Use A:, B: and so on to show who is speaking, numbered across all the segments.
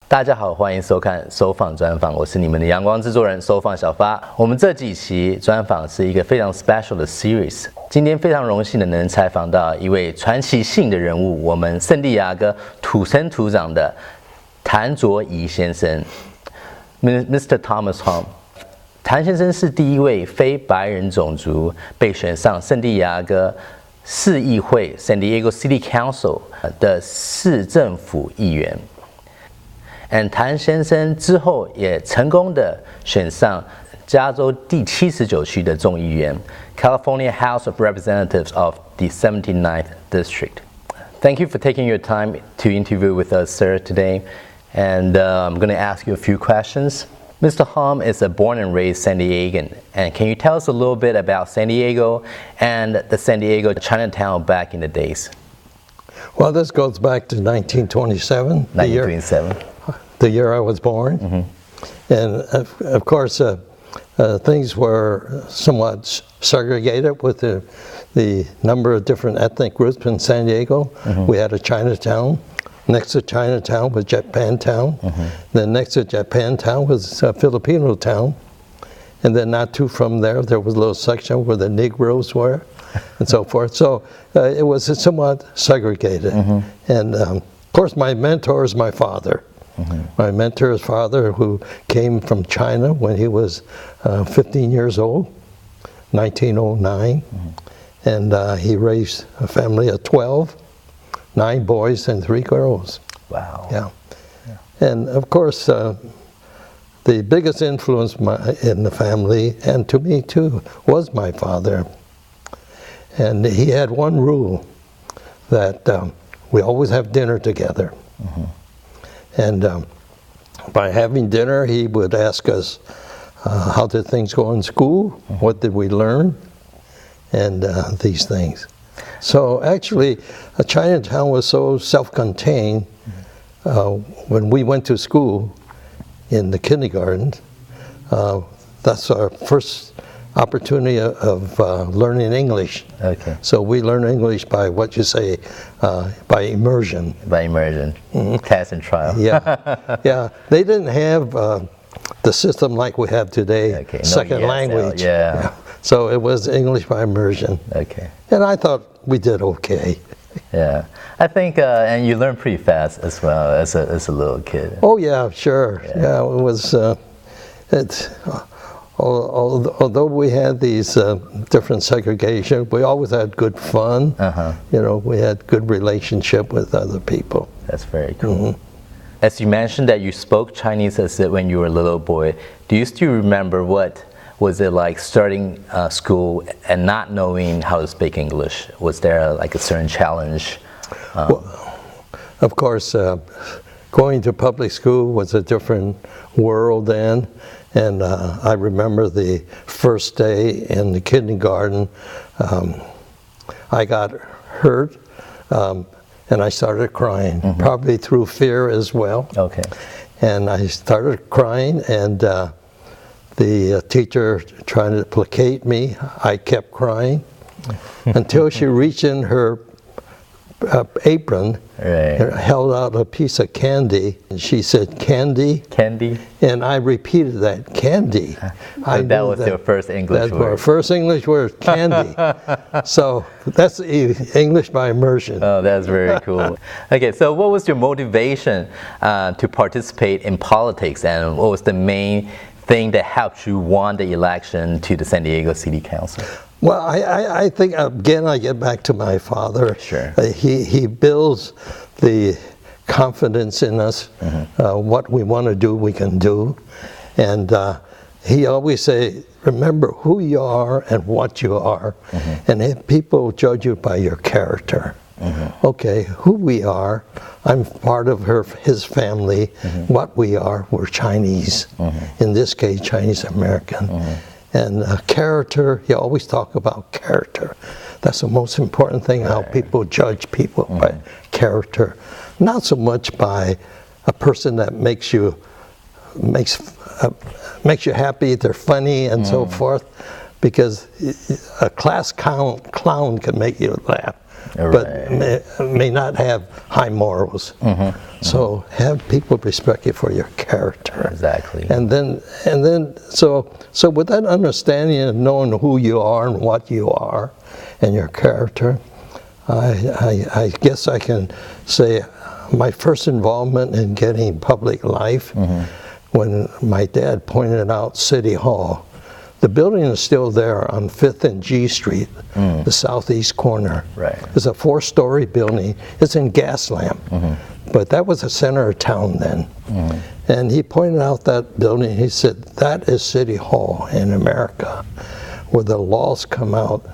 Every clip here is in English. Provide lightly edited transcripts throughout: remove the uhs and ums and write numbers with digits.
A: 大家好，欢迎收看收放专访，我是你们的阳光制作人收放小发。我们这几期专访是一个非常 special 的 series， 今天非常荣幸的能采访到一位传奇性的人物，我们圣地亚哥土生土长的谭卓仪先生 ，Mr. Thomas Hom。谭先生是第一位非白人种族被选上圣地亚哥市议会 （San Diego City Council） 的市政府议员。谭先生之后也成功的选上加州第79区的众议员 California House of Representatives of the 79th District. Thank you for taking your time to interview with us, sir, today. And I'm going to ask you a few questions. Mr. Hom is a born and raised San Diegan. And can you tell us a little bit about San Diego and the San Diego Chinatown back in the days?
B: Well, this goes back to 1927.
A: 1927.
B: The year I was born. Mm-hmm. And of course, things were somewhat segregated with the number of different ethnic groups in San Diego. Mm-hmm. We had a Chinatown. Next to Chinatown was Japantown. Mm-hmm. Then next to Japantown was Filipino town. And then not too from there was a little section where the Negroes were and so forth. So it was somewhat segregated. Mm-hmm. And of course, my mentor is my father. Mm-hmm. My mentor's father, who came from China when he was 15 years old, 1909. Mm-hmm. And he raised a family of 12, 9 boys and 3 girls.
A: Wow.
B: Yeah. And of course, the biggest influence in the family, and to me too, was my father. And he had one rule, that we always have dinner together. Mm-hmm. And by having dinner, he would ask us, how did things go in school? Mm-hmm. What did we learn? And these things. So actually, Chinatown was so self-contained. When we went to school in the kindergarten, that's our first opportunity of learning English. Okay. So we learn English by what you say, by immersion.
A: By immersion, mm-hmm. Test and trial.
B: Yeah, yeah. They didn't have the system like we have today, okay. Second language.
A: Yeah.
B: So it was English by immersion.
A: Okay.
B: And I thought we did okay.
A: Yeah, I think, and you learn pretty fast as well as a little kid.
B: Oh yeah, sure. Yeah, it was. Although we had these different segregation, we always had good fun. Uh-huh. You know, we had good relationship with other people.
A: That's very cool. Mm-hmm. As you mentioned that you spoke Chinese when you were a little boy, do you still remember what was it like starting school and not knowing how to speak English? Was there like a certain challenge?
B: Well, of course, going to public school was a different world then. And I remember the first day in the kindergarten, I got hurt and I started crying, mm-hmm. probably through fear as well.
A: Okay.
B: And I started crying, and the teacher trying to placate me, I kept crying until she reached in her apron, right. And held out a piece of candy, and she said, "Candy."
A: Candy.
B: And I repeated that, candy.
A: That was your first English word.
B: That's our first English word, candy. So that's English by immersion.
A: Oh, that's very cool. Okay, so what was your motivation to participate in politics, and what was the main thing that helped you won the election to the San Diego City Council?
B: Well, I think, again, I get back to my father.
A: Sure.
B: He builds the confidence in us. Mm-hmm. What we want to do, we can do. And he always say, remember who you are and what you are. Mm-hmm. And if people judge you by your character. Mm-hmm. Okay, who we are, I'm part of his family. Mm-hmm. What we are, we're Chinese. Mm-hmm. In this case, Chinese American. Mm-hmm. And character, you always talk about character. That's the most important thing, how people judge people, mm-hmm. by character. Not so much by a person that makes you happy, they're funny and so forth, because a class clown can make you laugh. but may not have high morals. So have people respect you for your character.
A: Exactly.
B: And then so with that understanding of knowing who you are and what you are and your character, I guess I can say my first involvement in getting public life, when my dad pointed out City Hall. The building is still there on 5th and G Street, the southeast corner.
A: Right.
B: It's a 4-story building. It's in Gaslamp. But that was the center of town then. And he pointed out that building. He said, that is City Hall in America, where the laws come out.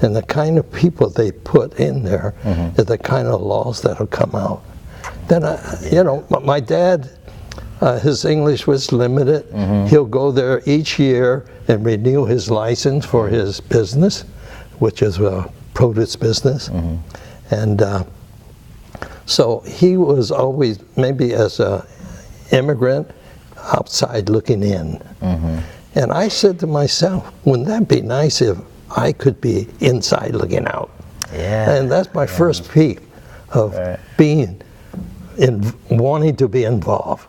B: And the kind of people they put in there is the kind of laws that will come out. Then, you know, my dad, his English was limited. He'll go there each year and renew his license for his business, which is a produce business. And so he was always, maybe as an immigrant, outside looking in. And I said to myself, wouldn't that be nice if I could be inside looking out? And that's my first peak of being wanting to be involved.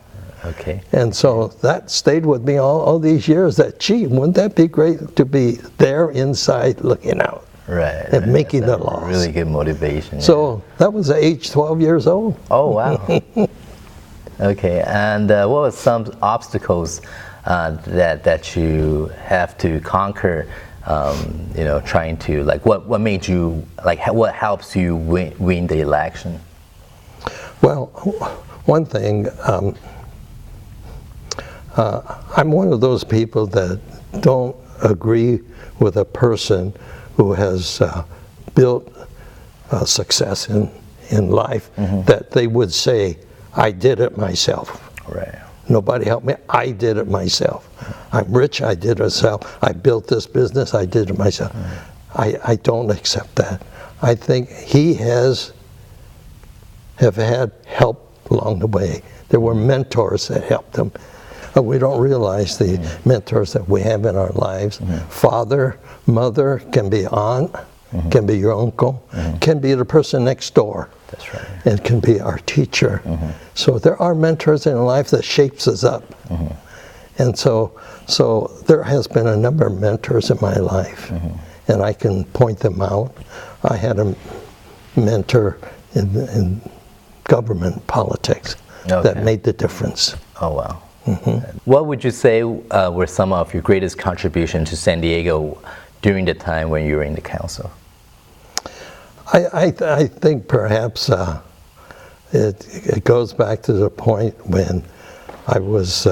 B: And so that stayed with me all these years, that, gee, wouldn't that be great to be there inside looking out and making the laws.
A: Really good motivation.
B: So that was at age 12 years old.
A: Oh, wow. Okay, and what were some obstacles that you have to conquer, you know, trying to, like, what made you, like, what helps you win the election?
B: Well, one thing, I'm one of those people that don't agree with a person who has built success in life, that they would say, I did it myself. Nobody helped me, I did it myself. I'm rich, I did it myself. I built this business, I did it myself. I don't accept that. I think he have had help along the way. There were mentors that helped him. We don't realize the mentors that we have in our lives. Father, mother, can be aunt, can be your uncle, can be the person next door.
A: That's right.
B: It can be our teacher. So there are mentors in life that shapes us up. And so there has been a number of mentors in my life, and I can point them out. I had a mentor in government politics that made the difference.
A: Oh, wow. What would you say were some of your greatest contributions to San Diego during the time when you were in the council?
B: I think perhaps it goes back to the point when I was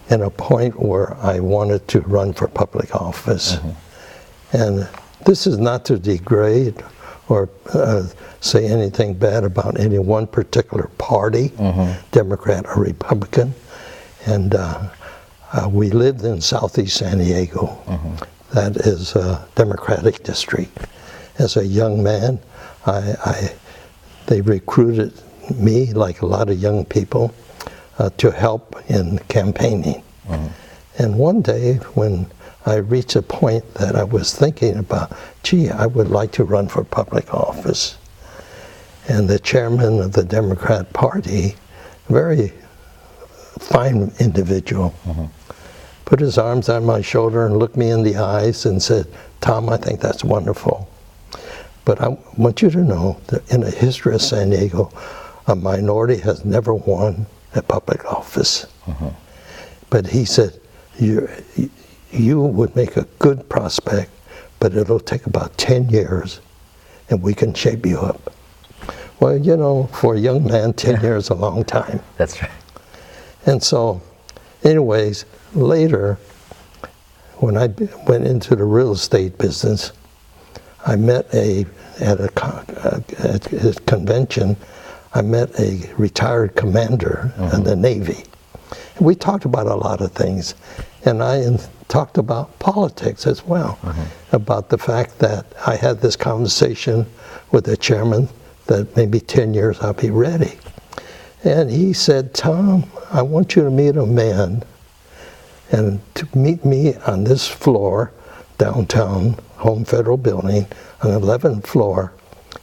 B: in a point where I wanted to run for public office. And this is not to degrade or say anything bad about any one particular party, Democrat or Republican. And we lived in Southeast San Diego. That is a Democratic district. As a young man, they recruited me, like a lot of young people, to help in campaigning. And one day when I reached a point that I was thinking about, gee, I would like to run for public office. And the chairman of the Democrat Party, very fine individual, put his arms on my shoulder and looked me in the eyes and said, Tom, I think that's wonderful. But I want you to know that in the history of San Diego, a minority has never won a public office. But he said, you would make a good prospect, but it'll take about 10 years and we can shape you up. Well, you know, for a young man, 10 years is a long time.
A: That's right.
B: And so, anyways, later, when I went into the real estate business, I met at a convention, I met a retired commander in the Navy. And we talked about a lot of things, and I talked about politics as well, about the fact that I had this conversation with the chairman that maybe 10 years I'll be ready. And he said, Tom, I want you to meet a man, and to meet me on this floor, downtown, Home Federal Building, on the 11th floor,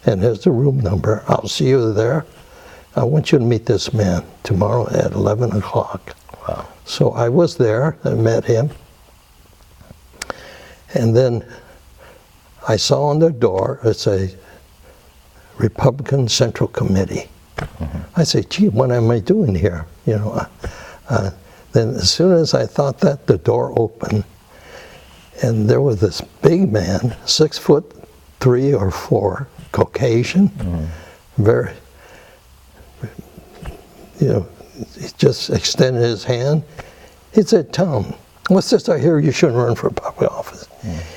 B: and here's the room number. I'll see you there. I want you to meet this man tomorrow at 11 o'clock.
A: Wow.
B: So I was there and met him. And then I saw on the door, it's a Republican Central Committee. I say, gee, what am I doing here? You know, then as soon as I thought that, the door opened, and there was this big man, 6'3" or 4", Caucasian, very, you know, he just extended his hand. He said, Tom, what's this I hear you shouldn't run for public office?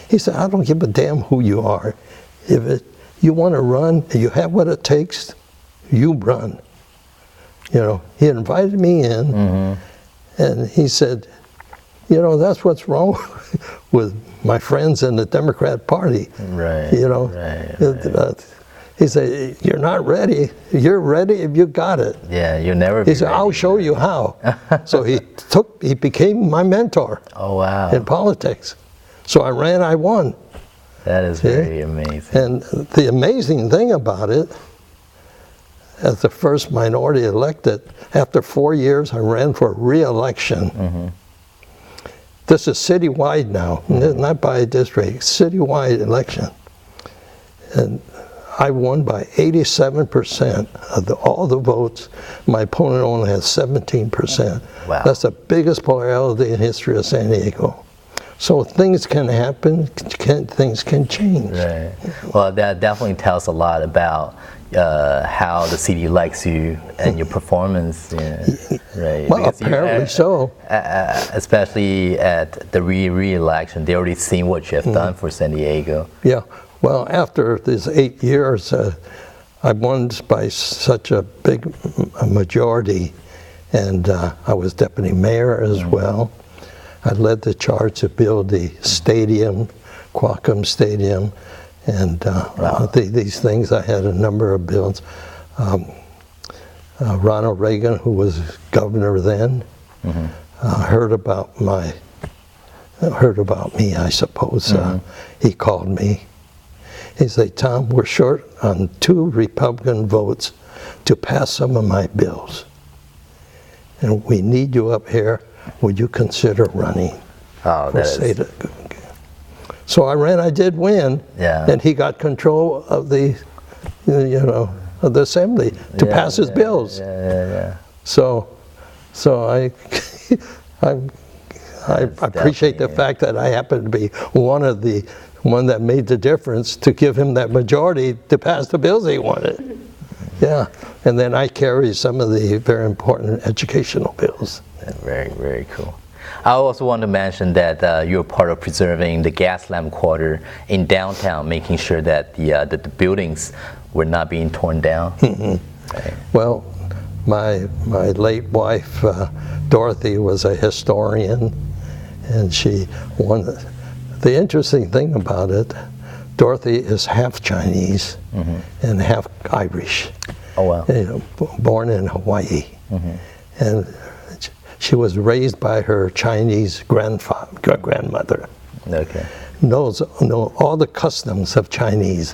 B: He said, I don't give a damn who you are. If you want to run, and you have what it takes, you run. You know, he invited me in, and he said, you know, that's what's wrong with my friends in the Democrat Party.
A: Right.
B: You know, he said, you're not ready. You're ready if you got it.
A: Yeah, you'll never be
B: He said,
A: ready.
B: I'll show you how. So he became my mentor.
A: Oh, wow.
B: In politics. So I ran, I won.
A: That is very amazing.
B: And the amazing thing about it, as the first minority elected, after 4 years, I ran for re-election. This is citywide now, not by a district, citywide election. And I won by 87% of all the votes. My opponent only had 17%.
A: Wow.
B: That's the biggest plurality in history of San Diego. So things can happen, things can change.
A: Right. Well, that definitely tells a lot about how the city likes you and your performance. Right.
B: Well,
A: Because
B: apparently so.
A: Especially at the re-election, they already seen what you have done for San Diego.
B: Yeah. Well, after these 8 years, I won by such a big majority, and I was deputy mayor as well. I led the charge to build the stadium, Qualcomm Stadium, and these things. I had a number of bills. Ronald Reagan, who was governor then, heard about me, I suppose. He called me. He said, Tom, we're short on 2 Republican votes to pass some of my bills, and we need you up here. Would you consider running?
A: Oh, that is...
B: So I ran. I did win.
A: Yeah.
B: And he got control of the, of the assembly to pass his bills.
A: Yeah.
B: So I appreciate the fact that I happened to be one that made the difference to give him that majority to pass the bills he wanted. Yeah. And then I carry some of the very important educational bills.
A: Very, very cool. I also want to mention that you're part of preserving the Gaslamp Quarter in downtown, making sure that the buildings were not being torn down. Right.
B: Well, my late wife, Dorothy, was a historian, and she won. The interesting thing about it, Dorothy is half Chinese and half Irish.
A: Oh, wow.
B: Born in Hawaii. And she was raised by her Chinese grandmother.
A: Okay.
B: Knows all the customs of Chinese,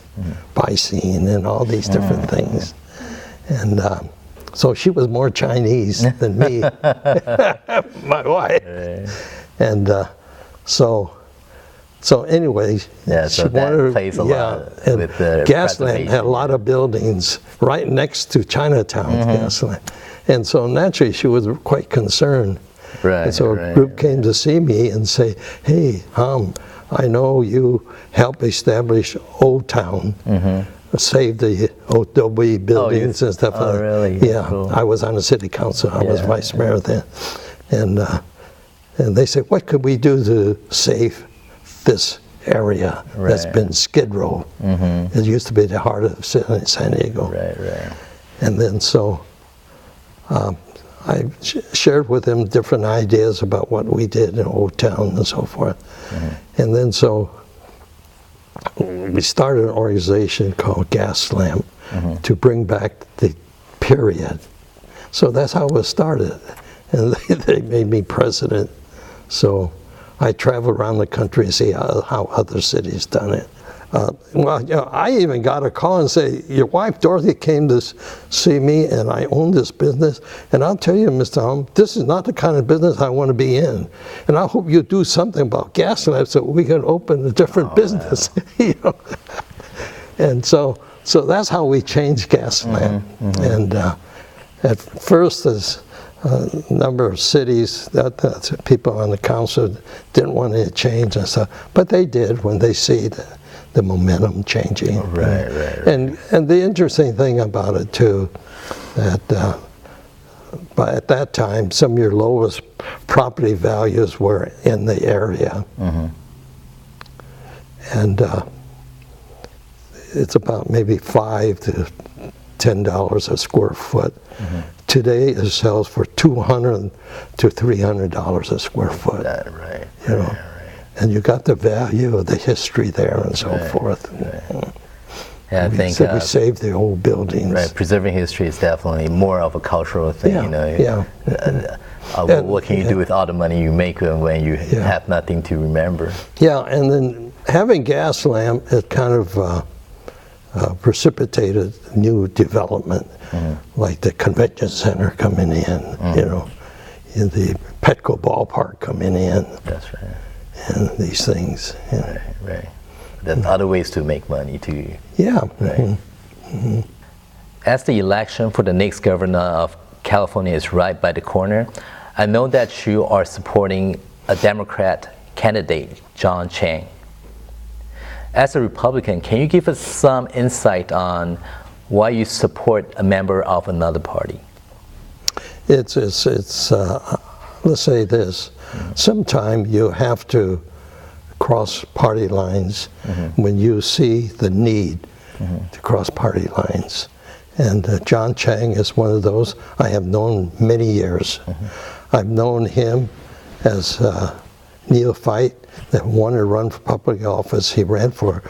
B: Piscine and all these different things. And so she was more Chinese than me, my wife. And so anyway,
A: yeah, so that plays a lot with the
B: Gaslamp had a lot of buildings right next to Chinatown, Gaslamp. And so naturally she was quite concerned.
A: Right,
B: and so a group came to see me and say, hey, I know you helped establish Old Town, save the adobe buildings and stuff like that.
A: Really?
B: Yeah,
A: Cool.
B: I was on the city council. I was vice mayor then. And they said, what could we do to save this area that's been Skid Row? It used to be the heart of San Diego.
A: Right.
B: And then so I shared with them different ideas about what we did in Old Town and so forth. And then so we started an organization called Gaslamp to bring back the period. So that's how it was started. And they made me president. So I travel around the country and see how other cities done it. well, you know, I even got a call and say, your wife Dorothy came to see me, and I own this business. And I'll tell you, Mr. Holmes, this is not the kind of business I want to be in. And I hope you do something about gas lamps so we can open a different business. You know? And so that's how we changed gas lamp. And at first, there's a number of cities that people on the council didn't want to change and stuff, but they did when they see the momentum changing.
A: Right.
B: And the interesting thing about it too, that but at that time, some of your lowest property values were in the area, and it's about maybe $5 to $10 a square foot. Today it sells for $200 to $300 a square foot.
A: Right.
B: You know, and you got the value of the history there and so forth.
A: Yeah, I think
B: we saved the old buildings.
A: Right, preserving history is definitely more of a cultural thing.
B: Yeah,
A: you know.
B: Yeah.
A: What can you do with all the money you make when you have nothing to remember?
B: Yeah, and then having gas lamp, it kind of precipitated new development, like the convention center coming in, you know, in the Petco ballpark coming in.
A: That's right.
B: And these things. Yeah.
A: Right. There's other ways to make money too.
B: Yeah.
A: Right. As the election for the next governor of California is right by the corner, I know that you are supporting a Democrat candidate, John Chang. As a Republican, can you give us some insight on why you support a member of another party?
B: It's let's say this. Sometimes you have to cross party lines when you see the need to cross party lines. And John Chang is one of those. I have known many years. I've known him as a neophyte that wanted to run for public office. He ran for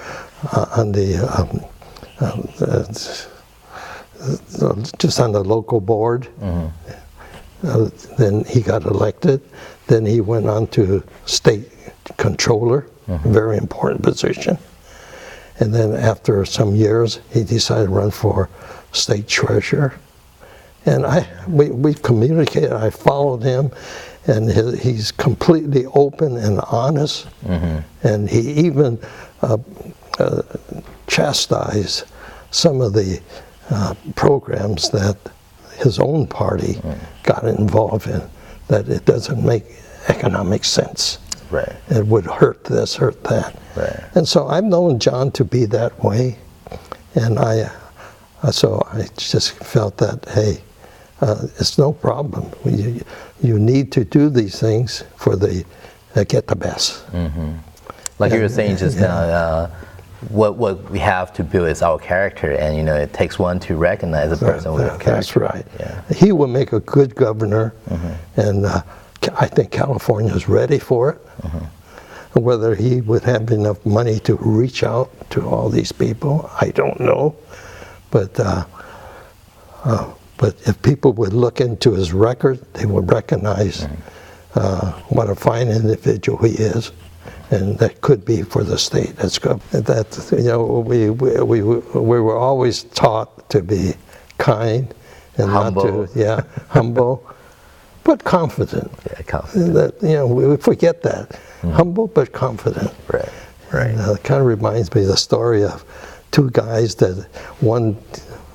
B: on the just on the local board. Then he got elected. Then he went on to state controller, a very important position. And then after some years, he decided to run for state treasurer. And we communicated. I followed him, and he's completely open and honest. And he even chastised some of the programs that his own party got involved in, that it doesn't make economic sense.
A: Right.
B: It would hurt this, hurt that.
A: Right.
B: And so I've known John to be that way, and so I just felt that, hey, it's no problem. You need to do these things for get the best.
A: Like you were saying just now, what we have to build is our character, and you know it takes one to recognize a person with a character.
B: That's right.
A: Yeah.
B: He will make a good governor, and I think California is ready for it. Whether he would have enough money to reach out to all these people, I don't know. But if people would look into his record, they would recognize what a fine individual he is, and that could be for the state. That's good. That, you know, we were always taught to be kind and
A: humble.
B: not to, humble, but confident.
A: Yeah, confident.
B: That, you know, we forget that. Humble but confident.
A: Right.
B: And, it kind of reminds me of the story of two guys, that one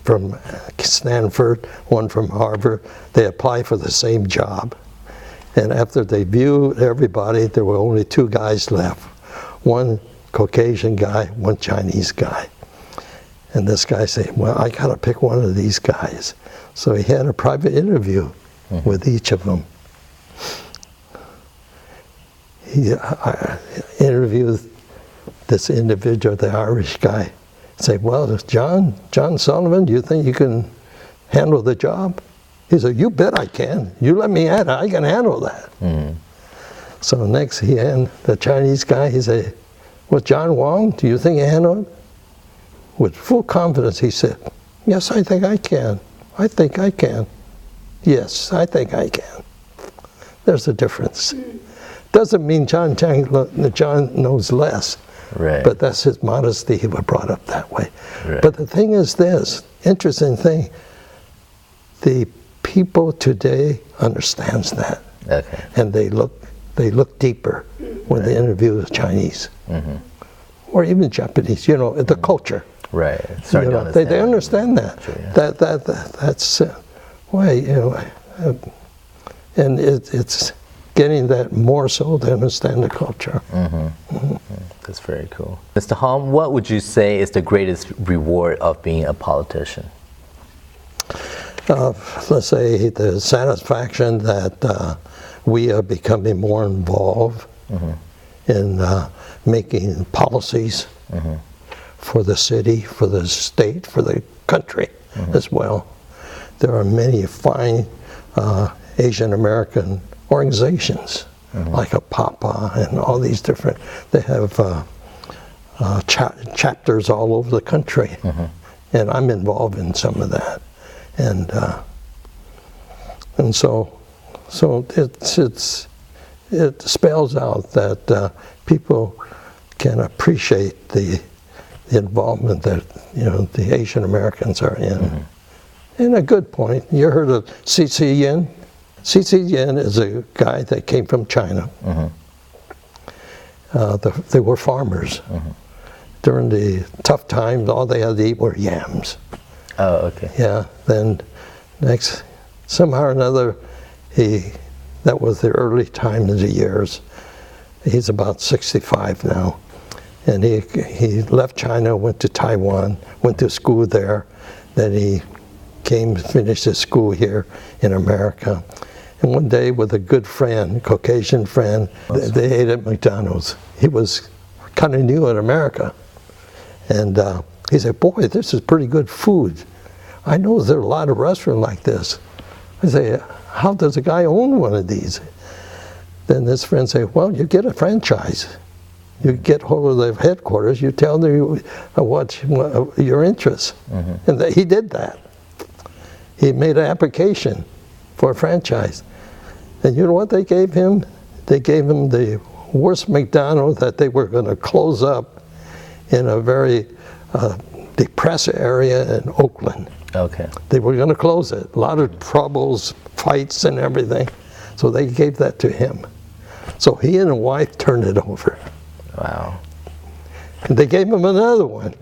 B: from Stanford, one from Harvard. They apply for the same job. And after they viewed everybody, there were only two guys left. One Caucasian guy, one Chinese guy. And this guy said, well, I got to pick one of these guys. So he had a private interview with each of them. He interviewed this individual, the Irish guy. Say, well, John Sullivan, do you think you can handle the job? He said, you bet I can. You let me at it, I can handle that. So next the Chinese guy, he said, well, John Wong, do you think you handle it? With full confidence, he said, yes, I think I can. I think I can. Yes, I think I can. There's a difference. Doesn't mean John knows less,
A: Right.
B: But that's his modesty. He was brought up that way.
A: Right.
B: But the thing is this, interesting thing, the people today understands that.
A: Okay.
B: And they look deeper when they interview the Chinese. Or even Japanese, you know, the culture.
A: Right.
B: You know, they understand that.
A: Sure, yeah.
B: That's why, you know, and it's getting that more so to understand the culture.
A: That's very cool. Mr. Hom, what would you say is the greatest reward of being a politician?
B: Let's say the satisfaction that we are becoming more involved in making policies for the city, for the state, for the country as well. There are many fine Asian American organizations like a PAPA and all these different, they have chapters all over the country. And I'm involved in some of that. And so it spells out that people can appreciate the involvement that, you know, the Asian Americans are in. And a good point, you heard of C.C. Yin? C.C. Yin is a guy that came from China. They were farmers. During the tough times, all they had to eat were yams.
A: Oh, okay.
B: Yeah, then somehow or another, that was the early time of the years. He's about 65 now. And he left China, went to Taiwan, went to school there. Then he came, finished his school here in America. And one day with a good friend, Caucasian friend, they ate at McDonald's. He was kind of new in America. And he said, boy, this is pretty good food. I know there are a lot of restaurants like this. I say, how does a guy own one of these? Then this friend said, well, you get a franchise. You get hold of the headquarters, you tell them what your interests. And he did that. He made an application for a franchise. And you know what they gave him? They gave him the worst McDonald's that they were going to close up in a very depressed area in Oakland.
A: Okay.
B: They were going to close it. A lot of troubles, fights and everything. So they gave that to him. So he and his wife turned it over.
A: Wow.
B: And they gave him another one.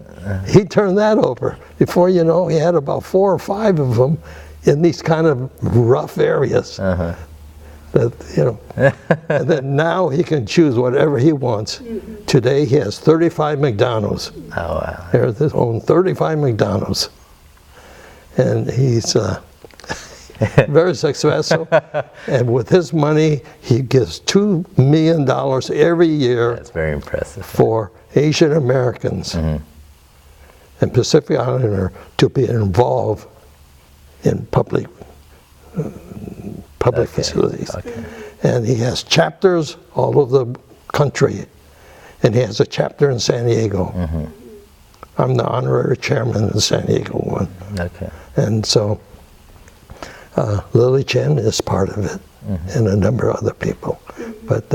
B: He turned that over. Before you know, he had about 4 or 5 of them in these kind of rough areas. That, you know, and then now he can choose whatever he wants. Today he has 35 McDonald's.
A: Oh, wow.
B: There's his own 35 McDonald's. And he's very successful. And with his money, he gives $2 million every year.
A: That's very impressive.
B: For Asian Americans and Pacific Islander to be involved in public facilities. Okay. And he has chapters all over the country. And he has a chapter in San Diego. I'm the honorary chairman of the San Diego one. Okay. And so Lily Chen is part of it, and a number of other people. But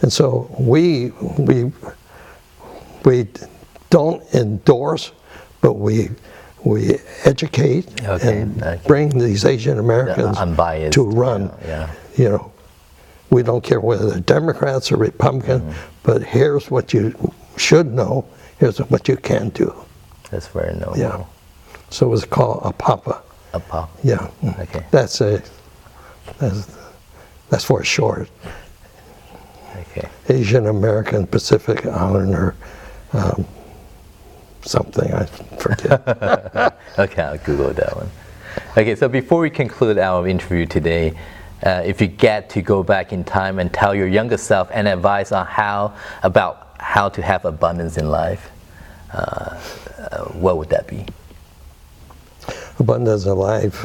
B: and so we don't endorse, but we educate and bring these Asian Americans to run. You know, we don't care whether they're Democrats or Republicans, but here's what you should know. Here's what you can do.
A: That's very noble.
B: Yeah. So it's called a PAPA.
A: A PAPA.
B: Yeah.
A: Okay.
B: That's for short.
A: Okay.
B: Asian American Pacific Islander something, I forget.
A: Okay, I'll Google that one. Okay, so before we conclude our interview today, if you get to go back in time and tell your younger self and advice on how to have abundance in life, what would that be?
B: Abundance in life.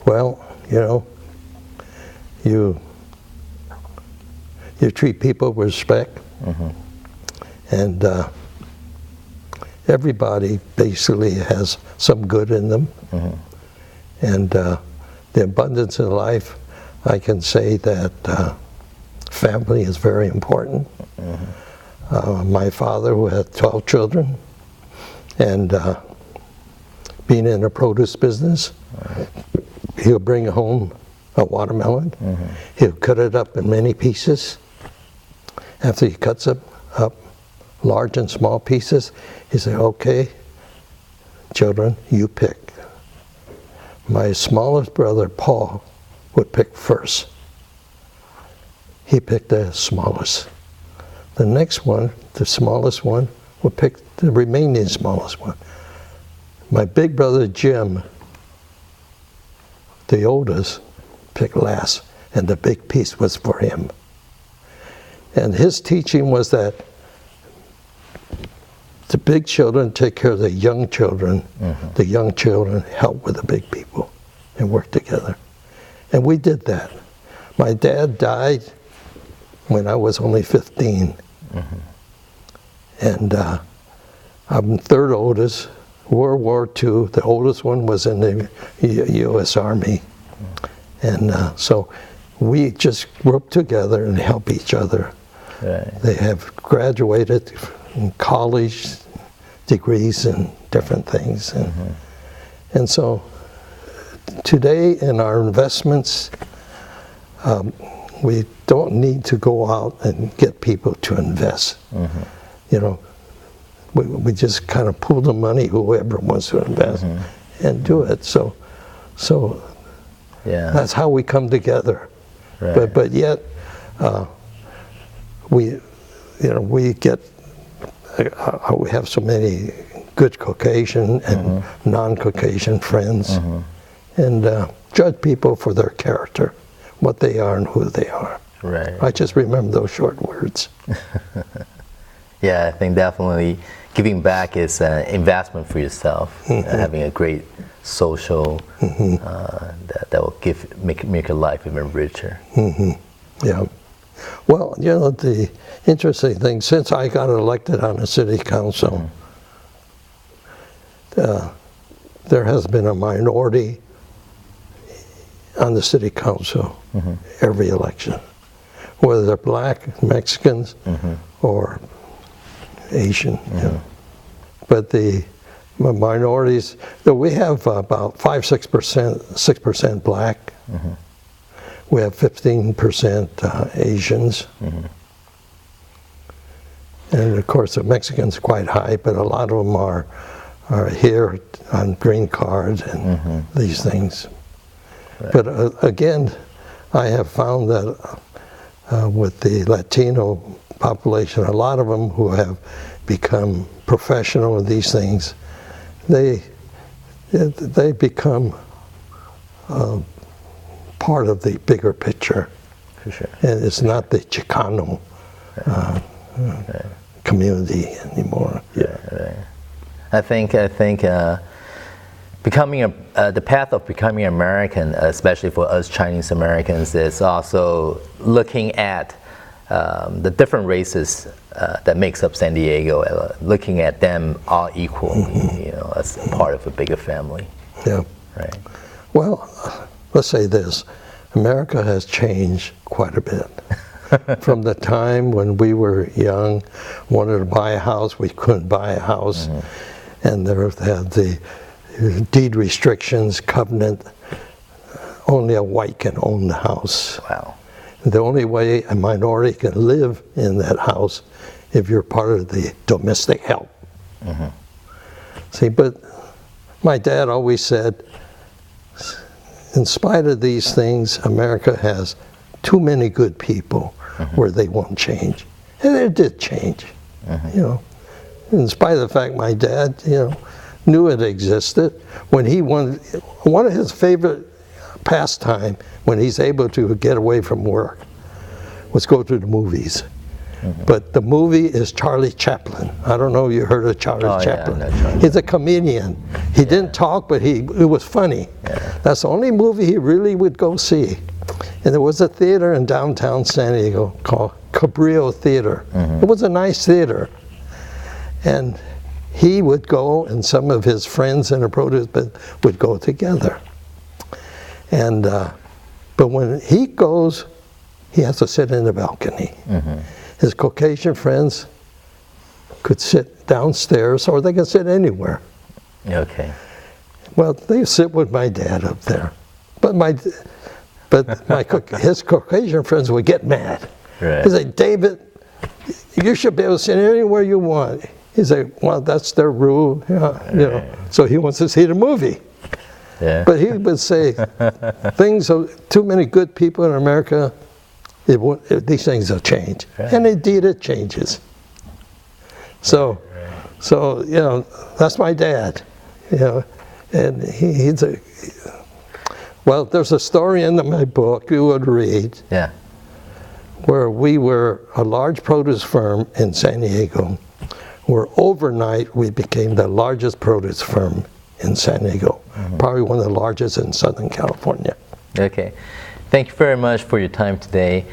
B: Well, you know, you treat people with respect, and everybody basically has some good in them. And the abundance in life, I can say that family is very important. my father, who had 12 children, and being in the produce business, he'll bring home a watermelon. He'll cut it up in many pieces. After he cuts it up, large and small pieces, he said, okay, children, you pick. My smallest brother, Paul, would pick first. He picked the smallest. The next one, the smallest one, would pick the remaining smallest one. My big brother, Jim, the oldest, picked last, and the big piece was for him. And his teaching was that the big children take care of the young children. The young children help with the big people and work together. And we did that. My dad died when I was only 15. And I'm third oldest. World War II, the oldest one was in the U.S. Army. And so we just work together and help each other.
A: Right.
B: They have graduated in college degrees and different things. And so today in our investments, we don't need to go out and get people to invest. You know, we just kind of pool the money, whoever wants to invest, and do it. So
A: Yeah.
B: that's how we come together.
A: Right.
B: But yet, we get, we have so many good Caucasian and non-Caucasian friends, and judge people for their character, what they are and who they are.
A: Right.
B: I just remember those short words.
A: Yeah, I think definitely giving back is an investment for yourself. Having a great social that will make your life even richer.
B: Yeah. Well, you know, the interesting thing, since I got elected on the city council, there has been a minority on the city council every election, whether they're black, Mexicans, or Asian. You know. But the minorities, we have about 6% black. We have 15% Asians. And of course the Mexicans are quite high, but a lot of them are here on green cards and these things. Right. But again, I have found that with the Latino population, a lot of them who have become professional in these things, they become part of the bigger picture.
A: For sure.
B: And it's not the Chicano community anymore.
A: Yeah. Right. I think becoming the path of becoming American, especially for us Chinese Americans, is also looking at the different races that makes up San Diego, looking at them all equal, you know, as part of a bigger family.
B: Yeah.
A: Right.
B: Well, let's say this: America has changed quite a bit. From the time when we were young, wanted to buy a house, we couldn't buy a house, and there had the deed restrictions, covenant. Only a white can own the house.
A: Wow.
B: The only way a minority can live in that house if you're part of the domestic help. See, but my dad always said, in spite of these things, America has too many good people where they won't change. And it did change, you know. In spite of the fact my dad, you know, knew it existed. When he wanted, one of his favorite pastime when he's able to get away from work was go to the movies. But the movie is Charlie Chaplin. I don't know if you heard of Charlie Chaplin.
A: Yeah, I know Charlie.
B: He's a comedian. He didn't talk, but it was funny. That's the only movie he really would go see. And there was a theater in downtown San Diego called Cabrillo Theater. It was a nice theater. And he would go, and some of his friends in the produce would go together. And but when he goes, he has to sit in the balcony. His Caucasian friends could sit downstairs or they could sit anywhere.
A: Okay.
B: Well, they sit with my dad up there, but his Caucasian friends would get mad.
A: Right.
B: He'd say, David, you should be able to sit anywhere you want. He'd say, well, that's their rule, you know. So he wants to see the movie.
A: Yeah.
B: But he would say, things of too many good people in America, these things will change. Right. And indeed it changes. So, you know, that's my dad, you know, and well, there's a story in my book you would read.
A: Yeah. Where
B: we were a large produce firm in San Diego, where overnight we became the largest produce firm in San Diego, probably one of the largest in Southern California.
A: Okay. Thank you very much for your time today.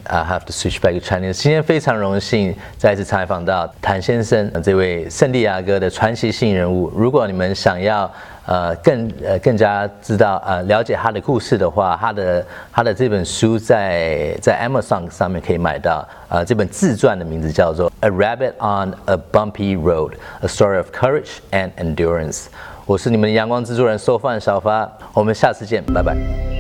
A: I have to switch back to Chinese. 今天非常荣幸再一次采访到谭先生这位圣地亚哥的传奇性人物。如果你们想要更加知道了解他的故事的话，他的这本书在 Amazon 上面可以买到。这本自传的名字叫做《A Rabbit on a Bumpy Road: A Story of Courage and Endurance》。我是你们的阳光制作人收放小发，我们下次见，拜拜。